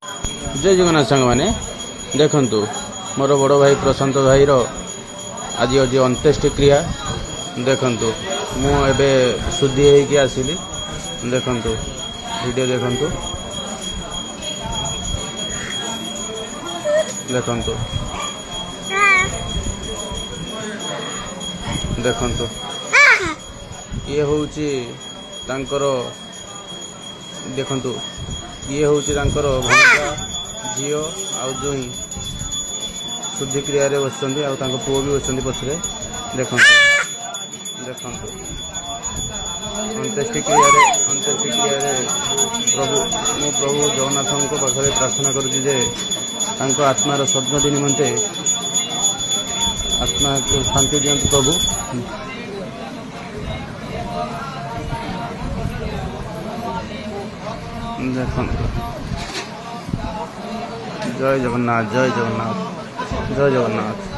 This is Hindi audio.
जय जगन्नाथ सांग मैंने देखु मोर बड़ भाई प्रशांत भाई आज आज अंत्येष्टि क्रिया देखु मुझे शुद्धि होगी आसिली देखु वीडियो देखु देखु देखु ये हूँ देखु ये हूँ भंजा झील आई शुद्धि क्रिया बस पुओ भी बस पछरे देखु देखु अंत्येष्टि क्रिया प्रभु मो प्रभु जगन्नाथ पाखे प्रार्थना करुचे आत्मार सद्गति निमंते आत्मा को शांति दियंतु प्रभु। देखो जय जगन्नाथ जय जगन्नाथ जय जगन्नाथ।